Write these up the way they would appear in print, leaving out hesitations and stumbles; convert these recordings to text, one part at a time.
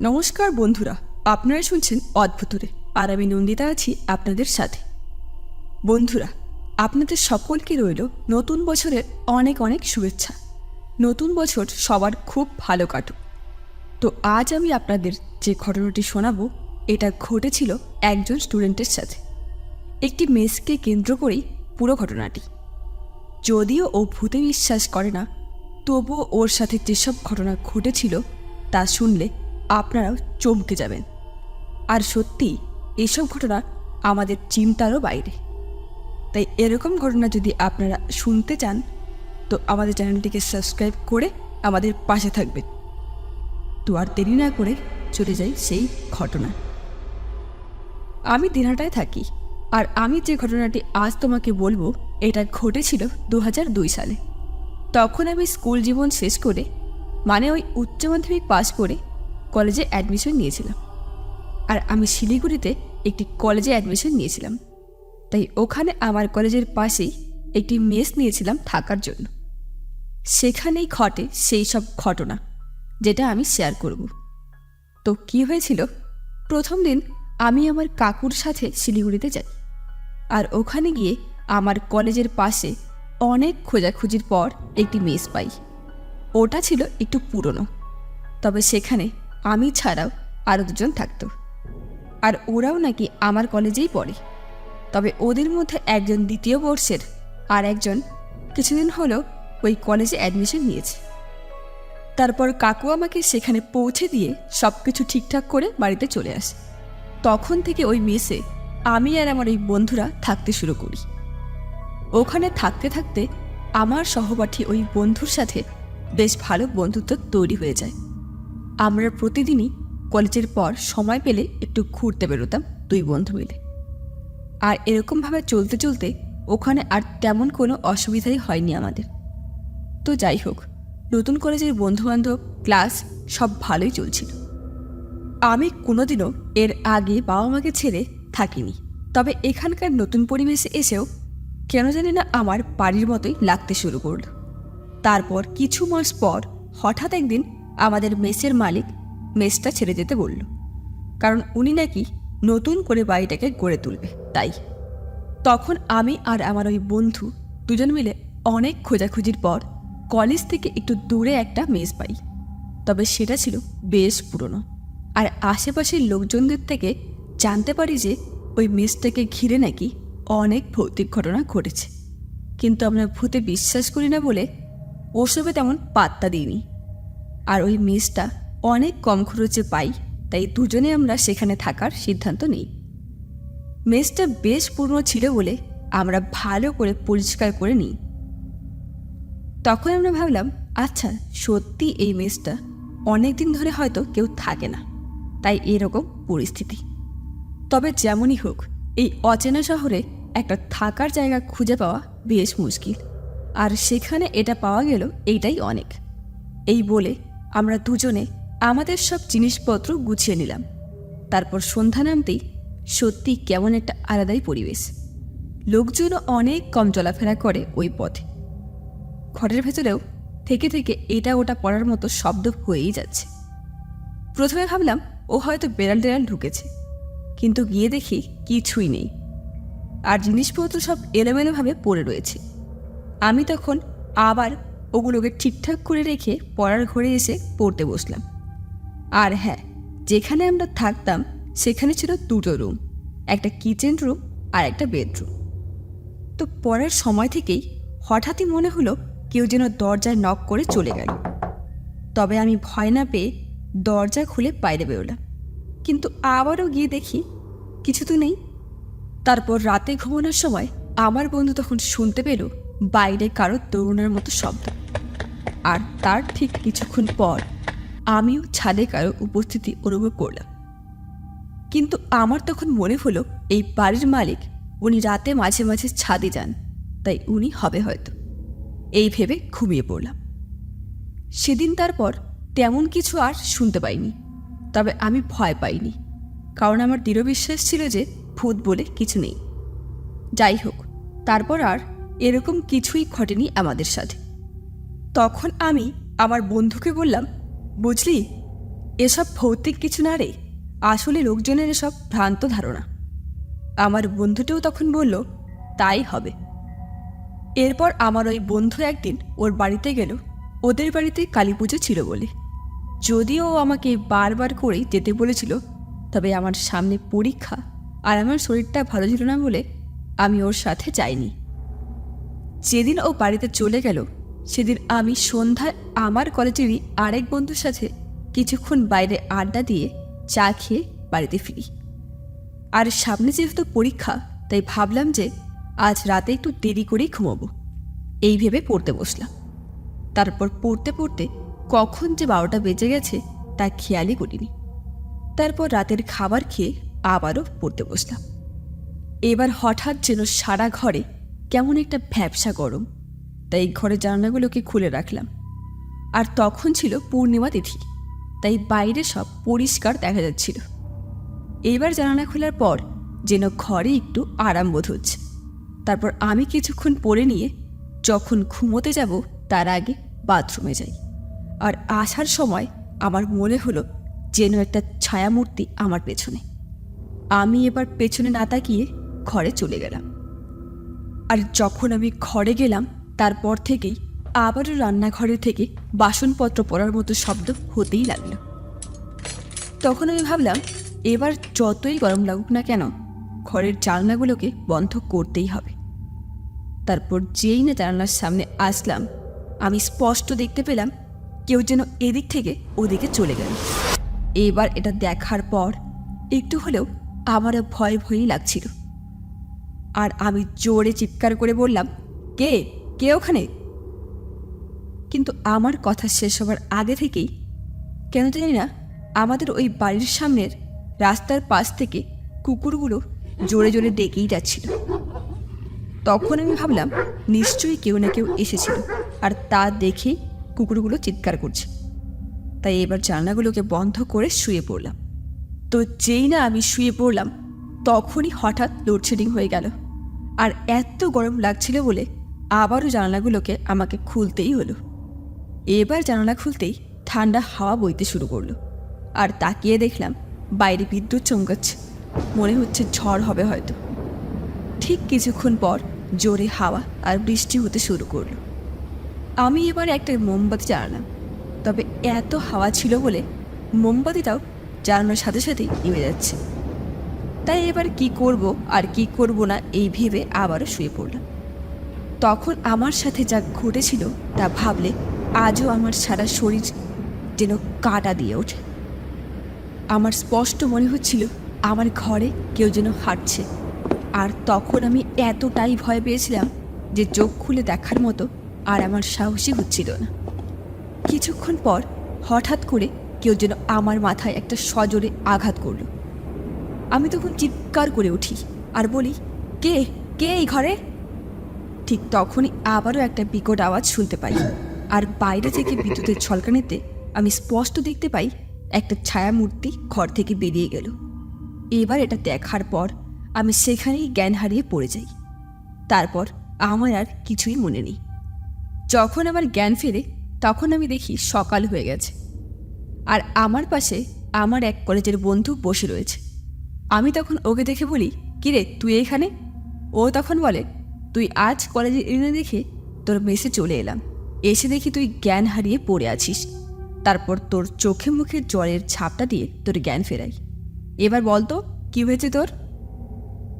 নমস্কার বন্ধুরা, আপনারা শুনছেন অদ্ভুতরে, আর আমি নন্দিতা আছি আপনাদের সাথে। বন্ধুরা, আপনাদের সকলকে রইল নতুন বছরের অনেক অনেক শুভেচ্ছা। নতুন বছর সবার খুব ভালো কাটুক। তো আজ আমি আপনাদের যে ঘটনাটি শোনাবো, এটা ঘটেছিল একজন স্টুডেন্টের সাথে। একটি মেসকে কেন্দ্র করেই পুরো ঘটনাটি। যদিও ও ভূতে বিশ্বাস করে না, তবুও ওর সাথে যেসব ঘটনা ঘটেছিল তা শুনলে আপনারাও চমকে যাবেন। আর সত্যি এসব ঘটনা আমাদের চিন্তারও বাইরে। তাই এরকম ঘটনা যদি আপনারা শুনতে চান তো আমাদের চ্যানেলটিকে সাবস্ক্রাইব করে আমাদের পাশে থাকবেন। তো আর দেরি না করে চলে যাই সেই ঘটনা। আমি দিনহাটায় থাকি, আর আমি যে ঘটনাটি আজ তোমাকে বলবো এটা ঘটেছিল 2002 সালে। তখন আমি স্কুল জীবন শেষ করে, মানে ওই উচ্চ মাধ্যমিক পাস করে কলেজে অ্যাডমিশন নিয়েছিলাম। আর আমি শিলিগুড়িতে একটি কলেজে অ্যাডমিশন নিয়েছিলাম, তাই ওখানে আমার কলেজের পাশেই একটি মেস নিয়েছিলাম থাকার জন্য। সেখানেই ঘটে সেই সব ঘটনা যেটা আমি শেয়ার করব। তো কি হয়েছিল, প্রথম দিন আমি আমার কাকুর সাথে শিলিগুড়িতে যাই। আর ওখানে গিয়ে আমার কলেজের পাশে অনেক খোঁজাখুঁজির পর একটি মেস পাই। ওটা ছিল একটু পুরনো, তবে সেখানে আমি ছাড়াও আরও দুজন থাকতো। আর ওরাও নাকি আমার কলেজেই পড়ে, তবে ওদের মধ্যে একজন দ্বিতীয় বর্ষের, আর একজন কিছুদিন হলো ওই কলেজে অ্যাডমিশন নিয়েছে। তারপর কাকু আমাকে সেখানে পৌঁছে দিয়ে সব কিছু ঠিকঠাক করে বাড়িতে চলে আসে। তখন থেকে ওই মেসে আমি আর আমার ওই বন্ধুরা থাকতে শুরু করি। ওখানে থাকতে থাকতে আমার সহপাঠী ওই বন্ধুর সাথে বেশ ভালো বন্ধুত্ব তৈরি হয়ে যায়। আমরা প্রতিদিনই কলেজের পর সময় পেলে একটু ঘুরতে বেরোতাম দুই বন্ধু মিলে। আর এরকমভাবে চলতে চলতে ওখানে আর তেমন কোনো অসুবিধাই হয়নি আমাদের। তো যাই হোক, নতুন কলেজের বন্ধুবান্ধব, ক্লাস সব ভালোই চলছিল। আমি কোনোদিনও এর আগে বাবা মাকে ছেড়ে থাকিনি, তবে এখানকার নতুন পরিবেশে এসেও কেন জানি না আমার বাড়ির মতোই লাগতে শুরু করল। তারপর কিছু মাস পর হঠাৎ একদিন আমাদের মেসের মালিক মেসটা ছেড়ে যেতে বলল, কারণ উনি নাকি নতুন করে বাড়িটাকে গড়ে তুলবে। তাই তখন আমি আর আমার ওই বন্ধু দুজন মিলে অনেক খোঁজাখুঁজির পর কলেজ থেকে একটু দূরে একটা মেস পাই। তবে সেটা ছিল বেশ পুরনো। আর আশেপাশের লোকজনদের থেকে জানতে পারি যে ওই মেসটাকে ঘিরে নাকি অনেক ভৌতিক ঘটনা ঘটেছে। কিন্তু আমরা ভূতে বিশ্বাস করি না বলে ওসবে তেমন পাত্তা দিইনি। আর ওই মেসটা অনেক কম খরচে পাই, তাই দুজনে আমরা সেখানে থাকার সিদ্ধান্ত নিই। মেসটা বেশ পুরনো ছিল বলে আমরা ভালো করে পরিষ্কার করে নিই। তখন আমরা ভাবলাম, আচ্ছা সত্যি এই মেসটা অনেক দিন ধরে হয়তো কেউ থাকে না, তাই এরকম পরিস্থিতি। তবে যেমনই হোক, এই অচেনা শহরে একটা থাকার জায়গা খুঁজে পাওয়া বেশ মুশকিল, আর সেখানে এটা পাওয়া গেল এইটাই অনেক। এই বলে আমরা দুজনে আমাদের সব জিনিসপত্র গুছিয়ে নিলাম। তারপর সন্ধ্যা নামতেই সত্যি কেমন একটা আলাদাই পরিবেশ। লোকজনও অনেক কম চলাফেরা করে ওই পথে। ঘরের ভেতরেও থেকে থেকে এটা ওটা পড়ার মতো শব্দ হয়েই যাচ্ছে। প্রথমে ভাবলাম ও হয়তো বেড়াল টেড়াল ঢুকেছে, কিন্তু গিয়ে দেখি কিছুই নেই, আর জিনিসপত্র সব এলোমেলোভাবে পড়ে রয়েছে। আমি তখন আবার ওগুলোকে ঠিকঠাক করে রেখে পড়ার ঘরে এসে পড়তে বসলাম। আর হ্যাঁ, যেখানে আমরা থাকতাম সেখানে ছিল দুটো রুম, একটা কিচেন রুম আর একটা বেডরুম। তো পড়ার সময় থেকেই হঠাৎই মনে হলো কেউ যেন দরজায় নক করে চলে গেল। তবে আমি ভয় না পেয়ে দরজা খুলে বাইরে বেরোলাম, কিন্তু আবারও গিয়ে দেখি কিছু তো নেই। তারপর রাতে ঘুমানোর সময় আমার বন্ধু তখন শুনতে পেল বাইরে কারো দৌড়ানোর মতো শব্দ, আর তার ঠিক কিছুক্ষণ পর আমিও ছাদে কারো উপস্থিতি অনুভব করলাম। কিন্তু আমার তখন মনে হলো এই বাড়ির মালিক, উনি রাতে মাঝে মাঝে ছাদে যান, তাই উনি হবে হয়তো। এই ভেবে ঘুমিয়ে পড়লাম। সেদিন তারপর তেমন কিছু আর শুনতে পাইনি, তবে আমি ভয় পাইনি, কারণ আমার দৃঢ় বিশ্বাস ছিল যে ভূত বলে কিছু নেই। যাই হোক, তারপর আর এরকম কিছুই ঘটেনি আমাদের সাথে। তখন আমি আমার বন্ধুকে বললাম, বুঝলি, এসব ভৌতিক কিছু না রে, আসলে লোকজনের এসব ভ্রান্ত ধারণা। আমার বন্ধুটিও তখন বলল তাই হবে। এরপর আমার ওই বন্ধু একদিন ওর বাড়িতে গেল, ওদের বাড়িতে কালী পুজো ছিল বলে। যদিও ও আমাকে বারবার করেই যেতে বলেছিল, তবে আমার সামনে পরীক্ষা আর আমার শরীরটা ভালো ছিল না বলে আমি ওর সাথে যাইনি। যেদিন ও বাড়িতে চলে গেল সেদিন আমি সন্ধ্যায় আমার কলেজেরই আরেক বন্ধুর সাথে কিছুক্ষণ বাইরে আড্ডা দিয়ে চা খেয়ে বাড়িতে ফিরি। আর সামনে যেহেতু পরীক্ষা, তাই ভাবলাম যে আজ রাতে একটু দেরি করেই ঘুমোবো, এই ভেবে পড়তে বসলাম। তারপর পড়তে পড়তে কখন যে 12টা বেজে গেছে তা খেয়ালই করিনি। তারপর রাতের খাবার খেয়ে আবারও পড়তে বসলাম। এবার হঠাৎ যেন সারা ঘরে কেমন একটা ভ্যাপসা গরম, তাই ঘরের জানালাগুলোকে খুলে রাখলাম। আর তখন ছিল পূর্ণিমা তিথি, তাই বাইরে সব পরিষ্কার দেখা যাচ্ছিল। এবার জানালা খোলার পর যেন ঘরে একটু আরাম বোধ হচ্ছে। তারপর আমি কিছুক্ষণ পড়ে নিয়ে যখন ঘুমোতে যাব তার আগে বাথরুমে যাই। আর আসার সময় আমার মনে হলো যেন একটা ছায়ামূর্তি আমার পেছনে। আমি এবার পেছনে না তাকিয়ে ঘরে চলে গেলাম। আর যখন আমি ঘরে গেলাম তারপর থেকেই আবারও রান্নাঘরের থেকে বাসনপত্র পড়ার মতো শব্দ হতেই লাগলো। তখন আমি ভাবলাম এবার যতই গরম লাগুক না কেন ঘরের জানলাগুলোকে বন্ধ করতেই হবে। তারপর যেই না জানলার সামনে আসলাম, আমি স্পষ্ট দেখতে পেলাম কেউ যেন এদিক থেকে ওদিকে চলে গেল। এবার এটা দেখার পর একটু হলেও আমারও ভয় ভয়ই লাগছিল। আর আমি জোরে চিৎকার করে বললাম, কে কে ওখানে? কিন্তু আমার কথা শেষ হবার আগে থেকেই কেন জানি না আমাদের ওই বাড়ির সামনের রাস্তার পাশ থেকে কুকুরগুলো জোরে জোরে ডেকেই যাচ্ছিল। তখন আমি ভাবলাম নিশ্চয়ই কেউ না কেউ এসেছিল, আর তা দেখেই কুকুরগুলো চিৎকার করছে। তাই এবার জানলাগুলোকে বন্ধ করে শুয়ে পড়লাম। তো যেই না আমি শুয়ে পড়লাম তখনই হঠাৎ লোডশেডিং হয়ে গেল। আর এত গরম লাগছিল বলে আবারও জানলাগুলোকে আমাকে খুলতেই হলো। এবার জানালা খুলতেই ঠান্ডা হাওয়া বইতে শুরু করলো। আর তাকিয়ে দেখলাম বাইরে বিদ্যুৎ চমকাচ্ছে, মনে হচ্ছে ঝড় হবে হয়তো। ঠিক কিছুক্ষণ পর জোরে হাওয়া আর বৃষ্টি হতে শুরু করলো। আমি এবার একটা মোমবাতি জ্বালালাম, তবে এত হাওয়া ছিল বলে মোমবাতিটাও জ্বালানোর সাথে সাথেই নিভে যাচ্ছে। তাই এবার কি করব আর কি করব না এই ভেবে আবারও শুয়ে পড়লাম। তখন আমার সাথে যা ঘটেছিল তা ভাবলে আজও আমার সারা শরীর যেন কাঁটা দিয়ে ওঠে। আমার স্পষ্ট মনে হচ্ছিল আমার ঘরে কেউ যেন হাঁটছে। আর তখন আমি এতটাই ভয় পেয়েছিলাম যে চোখ খুলে দেখার মতো আর আমার সাহসই হচ্ছিল না। কিছুক্ষণ পর হঠাৎ করে কেউ যেন আমার মাথায় একটা সজোরে আঘাত করল। আমি তখন চিৎকার করে উঠি আর বলি, কে কে এই ঘরে? ঠিক তখনই আবারও একটা বিকট আওয়াজ শুনতে পাই। আর বাইরে থেকে বিদ্যুতের ঝলকানিতে আমি স্পষ্ট দেখতে পাই একটা ছায়ামূর্তি ঘর থেকে বেরিয়ে গেল। এবার এটা দেখার পর আমি সেখানেই জ্ঞান হারিয়ে পড়ে যাই। তারপর আমার আর কিছুই মনে নেই। যখন আমার জ্ঞান ফেরে তখন আমি দেখি সকাল হয়ে গেছে। আর আমার পাশে আমার এক কলেজের বন্ধু বসে রয়েছে। আমি তখন ওকে দেখে বলি, কিরে তুই এখানে? ও তখন বলে, তুই আজ কলেজে এনে দেখে তোর মেসে চলে এলাম। এসে দেখি তুই জ্ঞান হারিয়ে পড়ে আছিস। তারপর তোর চোখে মুখে জলের ছাপটা দিয়ে তোর জ্ঞান ফেরাই। এবার বলতো কী হয়েছে তোর?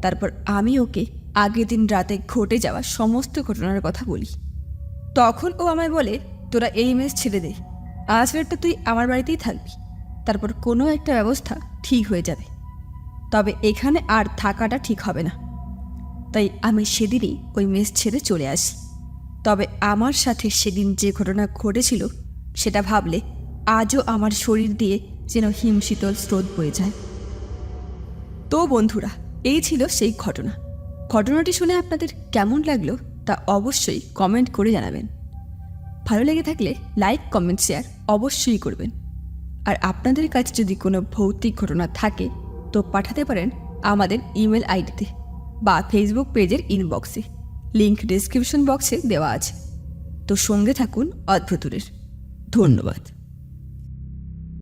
তারপর আমি ওকে আগের দিন রাতে ঘটে যাওয়া সমস্ত ঘটনার কথা বলি। তখন ও আমায় বলে, তোরা এই মেস ছেড়ে দে, আজ রাতটা তুই আমার বাড়িতেই থাকবি, তারপর কোনো একটা ব্যবস্থা ঠিক হয়ে যাবে, তবে এখানে আর থাকাটা ঠিক হবে না। তাই আমি সেদিনই ওই মেস ছেড়ে চলে আসি। তবে আমার সাথে সেদিন যে ঘটনা ঘটেছিল সেটা ভাবলে আজও আমার শরীর দিয়ে যেন হিমশীতল স্রোত বয়ে যায়। তো বন্ধুরা, এই ছিল সেই ঘটনা। ঘটনাটি শুনে আপনাদের কেমন লাগলো তা অবশ্যই কমেন্ট করে জানাবেন। ভালো লেগে থাকলে লাইক, কমেন্ট, শেয়ার অবশ্যই করবেন। আর আপনাদের কাছে যদি কোনো ভৌতিক ঘটনা থাকে তো পাঠাতে পারেন আমাদের ইমেল আইডিতে বা ফেসবুক পেজের ইনবক্সে, লিংক ডেসক্রিপশন বক্সে দেওয়া আছে। তো সঙ্গে থাকুন অদ্ভুতুরের। ধন্যবাদ।